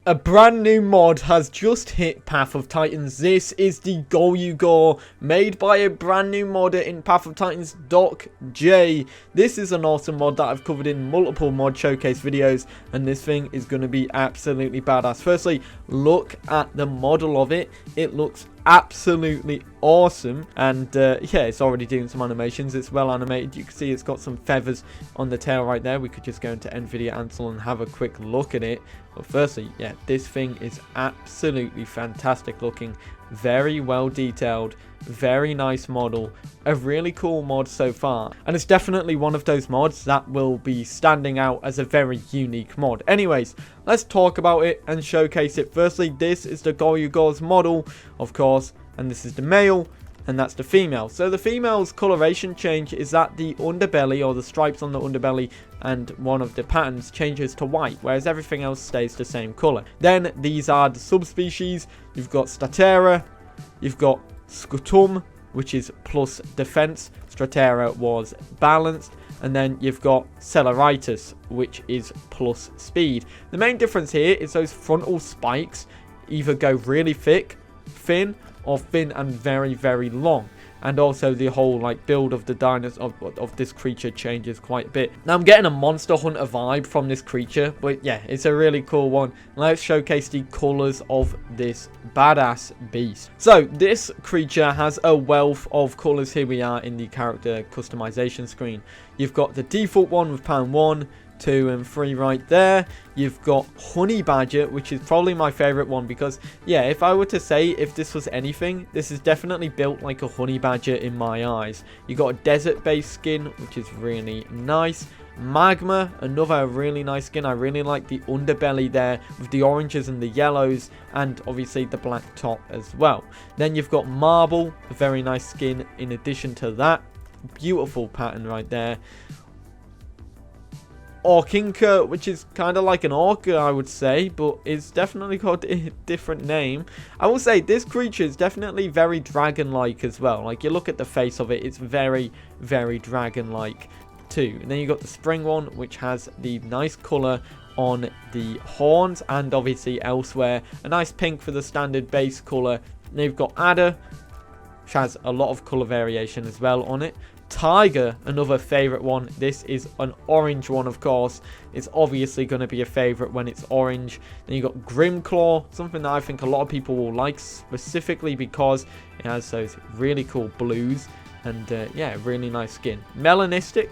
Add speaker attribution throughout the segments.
Speaker 1: A brand new mod has just hit Path of Titans. This is the Golugore, made by a brand new modder in Path of Titans, DocJay. This is an awesome mod that I've covered in multiple mod showcase videos, and this thing is going to be absolutely badass. Firstly, look at the model of it. It looks absolutely awesome, and yeah, it's already doing some animations. It's well animated. You can see it's got some feathers on the tail right there. We could just go into NVIDIA Ansel and have a quick look at it. But firstly, yeah, this thing is absolutely fantastic looking, very well detailed, very nice model, a really cool mod so far, and it's definitely one of those mods that will be standing out as a very unique mod. Anyways, let's talk about it and showcase it. Firstly, this is the Golugore's model, of course, and this is the male, and that's the female. So the female's coloration change is that the underbelly, or the stripes on the underbelly, and one of the patterns changes to white, whereas everything else stays the same color. Then these are the subspecies. You've got Statera, you've got Scutum, which is plus defense. Stratera was balanced. And then you've got Celeritis, which is plus speed. The main difference here is those frontal spikes either go really thick, thin, or thin and very, very long. And also the whole like build of the dinosaur of this creature changes quite a bit. Now I'm getting a Monster Hunter vibe from this creature, but yeah, it's a really cool one. Let's showcase the colors of this badass beast. So this creature has a wealth of colors. Here we are in the character customization screen. You've got the default one with pan 1, 2 and 3 right there. You've got Honey Badger, which is probably my favorite one, because yeah, if I were to say if this was anything, this is definitely built like a Honey Badger in my eyes. You got a desert based skin, which is really nice. Magma, another really nice skin. I really like the underbelly there with the oranges and the yellows, and obviously the black top as well. Then you've got Marble, a very nice skin in addition to that. Beautiful pattern right there. Orkinka, which is kind of like an orca, I would say, but it's definitely got a different name. I will say this creature is definitely very dragon-like as well. Like, you look at the face of it, it's very, very dragon-like too. And then you got the spring one, which has the nice color on the horns and obviously elsewhere. A nice pink for the standard base color. Then you've got Adder, which has a lot of color variation as well on it. Tiger, another favorite one. This is an orange one, of course. It's obviously going to be a favorite when it's orange. Then you got Grimclaw, something that I think a lot of people will like, specifically because it has those really cool blues and yeah, really nice skin. Melanistic,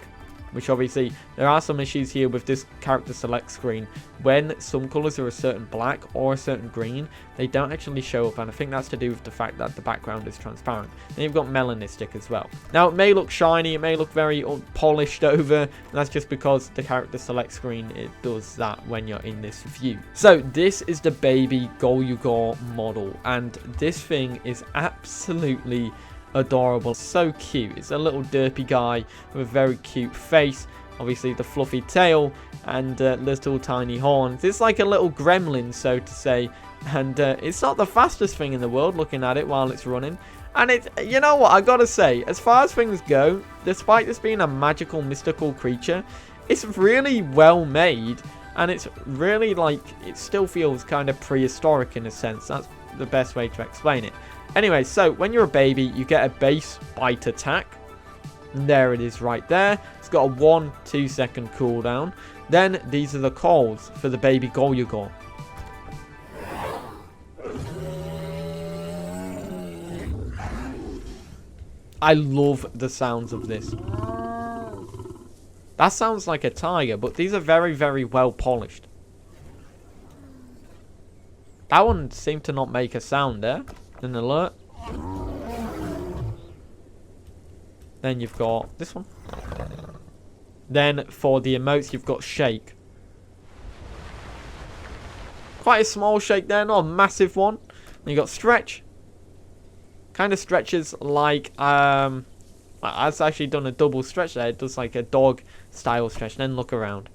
Speaker 1: which obviously there are some issues here with this character select screen. When some colors are a certain black or a certain green, they don't actually show up, and I think that's to do with the fact that the background is transparent. Then you've got Melanistic as well. Now it may look shiny, it may look very polished over, and that's just because the character select screen, it does that when you're in this view. So this is the baby Golugore model, and this thing is absolutely adorable. So cute. It's a little derpy guy with a very cute face, obviously the fluffy tail and little tiny horns. It's like a little gremlin, so to say, and it's not the fastest thing in the world looking at it while it's running. And it's, you know what, I gotta say, as far as things go, despite this being a magical mystical creature, it's really well made, and it's really like, it still feels kind of prehistoric in a sense. That's the best way to explain it. Anyway, so when you're a baby, you get a base bite attack. And there it is right there. It's got a 1-2 second cooldown. Then these are the calls for the baby Golugore. I love the sounds of this. That sounds like a tiger, but these are very, very well polished. That one seemed to not make a sound there. An alert. Then you've got this one. Then for the emotes, you've got shake. Quite a small shake there, not a massive one. Then you got stretch. Kind of stretches like it's actually done a double stretch there. It does like a dog style stretch. Then look around.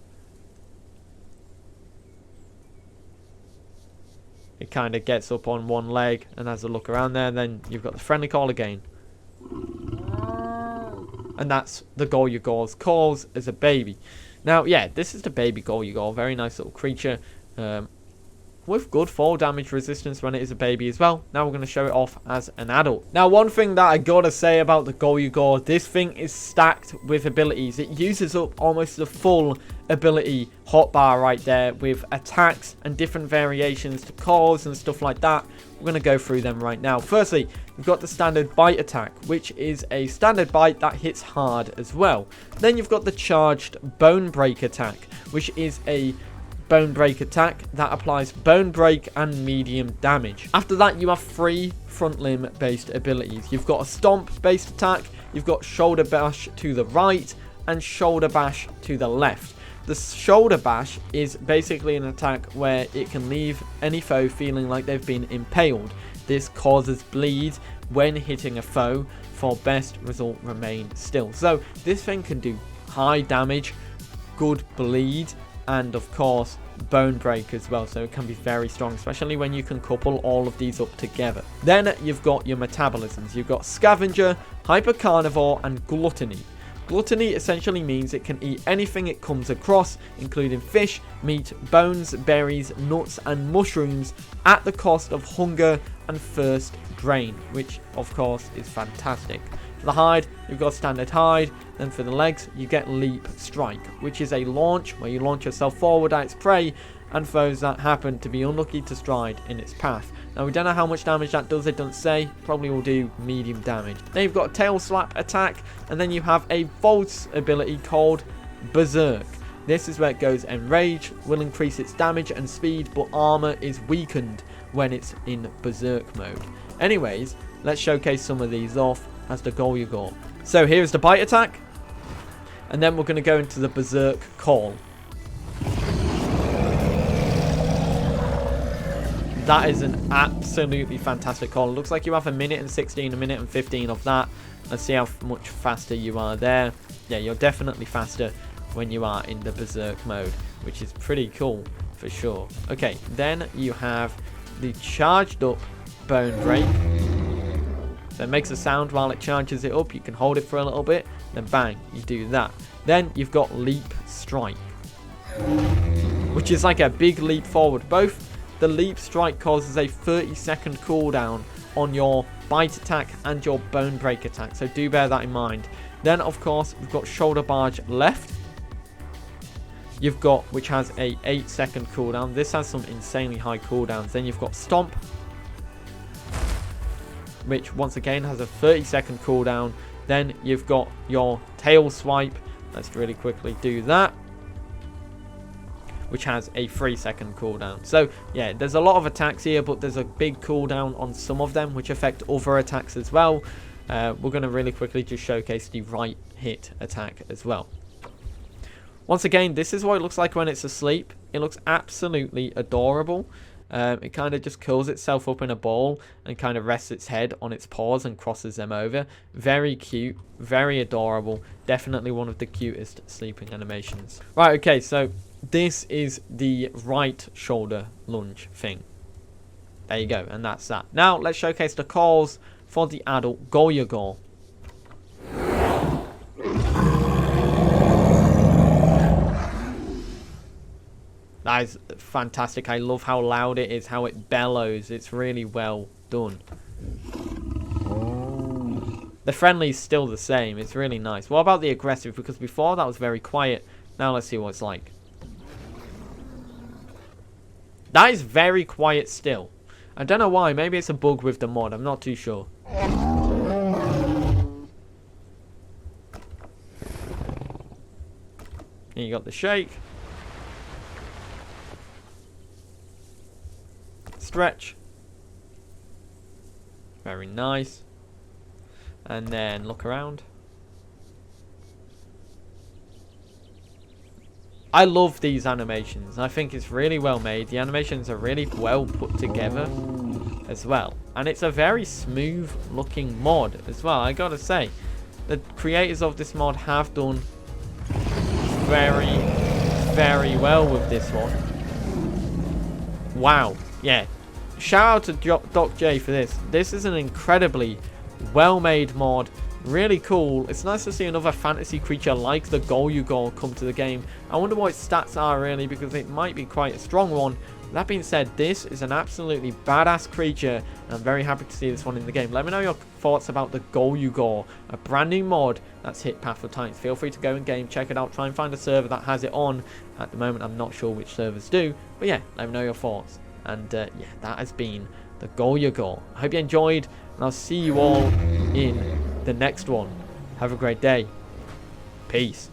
Speaker 1: It kind of gets up on one leg and has a look around there. Then you've got the friendly call again. And that's the Golugore's calls as a baby. Now, yeah, this is the baby Golugore. Very nice little creature. with good fall damage resistance when it is a baby as well. Now we're going to show it off as an adult. Now, one thing that I gotta say about the Golugore, this thing is stacked with abilities. It uses up almost the full ability hotbar right there with attacks and different variations to calls and stuff like that. We're going to go through them right now. Firstly, we've got the standard bite attack, which is a standard bite that hits hard as well. Then you've got the charged bone break attack, which is a bone break attack that applies bone break and medium damage. After that, you have 3 front limb based abilities. You've got a stomp based attack, you've got shoulder bash to the right and shoulder bash to the left. The shoulder bash is basically an attack where it can leave any foe feeling like they've been impaled. This causes bleed when hitting a foe. For best result, remain still. So this thing can do high damage, good bleed, and of course bone break as well. So it can be very strong, especially when you can couple all of these up together. Then you've got your metabolisms. You've got scavenger, hyper carnivore, and gluttony. Gluttony essentially means it can eat anything it comes across, including fish, meat, bones, berries, nuts, and mushrooms at the cost of hunger and thirst drain, which of course is fantastic. For the hide, you've got standard hide. Then for the legs, you get leap strike, which is a launch where you launch yourself forward at its prey and foes that happen to be unlucky to stride in its path. Now, we don't know how much damage that does, it doesn't say. Probably will do medium damage. Then you've got a tail slap attack, and then you have a Volt's ability called Berserk. This is where it goes enrage, will increase its damage and speed, but armor is weakened when it's in Berserk mode. Anyways, let's showcase some of these off as the Golugore. So here's the bite attack, and then we're going to go into the Berserk call. That is an absolutely fantastic call. It looks like you have 1 minute and 16, 1 minute and 15 of that. Let's see how much faster you are there. Yeah, you're definitely faster when you are in the Berserk mode, which is pretty cool for sure. Okay, then you have the charged up bone break. So it makes a sound while it charges it up. You can hold it for a little bit, then bang, you do that. Then you've got leap strike, which is like a big leap forward. Both the leap strike causes a 30-second cooldown on your bite attack and your bone break attack, so do bear that in mind. Then of course we've got shoulder barge left. You've got, which has a 8-second cooldown. This has some insanely high cooldowns. Then you've got stomp, which once again has a 30-second cooldown. Then you've got your tail swipe. Let's really quickly do that, which has a 3-second cooldown. So yeah, there's a lot of attacks here, but there's a big cooldown on some of them, which affect other attacks as well. We're going to really quickly just showcase the right hit attack as well. Once again, this is what it looks like when it's asleep. It looks absolutely adorable. It kind of just curls itself up in a ball and kind of rests its head on its paws and crosses them over. Very cute, very adorable. Definitely one of the cutest sleeping animations. Right, okay, so this is the right shoulder lunge thing. There you go, and that's that. Now, let's showcase the calls for the adult Golugore. That is fantastic. I love how loud it is, how it bellows. It's really well done. The friendly is still the same. It's really nice. What about the aggressive? Because before that was very quiet. Now let's see what it's like. That is very quiet still. I don't know why. Maybe it's a bug with the mod. I'm not too sure. Here you got the shake. Stretch. Very nice. And then look around. I love these animations. I think it's really well made. The animations are really well put together as well. And it's a very smooth looking mod as well. I gotta say, the creators of this mod have done very, very well with this one. Wow. Yeah. Shout out to DocJay for this. This is an incredibly well-made mod. Really cool. It's nice to see another fantasy creature like the Golugore come to the game. I wonder what its stats are really, because it might be quite a strong one. That being said, this is an absolutely badass creature, and I'm very happy to see this one in the game. Let me know your thoughts about the Golugore, a brand new mod that's hit Path of Titans. Feel free to go in game, check it out, try and find a server that has it on. At the moment, I'm not sure which servers do, but yeah, let me know your thoughts. And yeah, that has been the Golugore. I hope you enjoyed, and I'll see you all in the next one. Have a great day. Peace.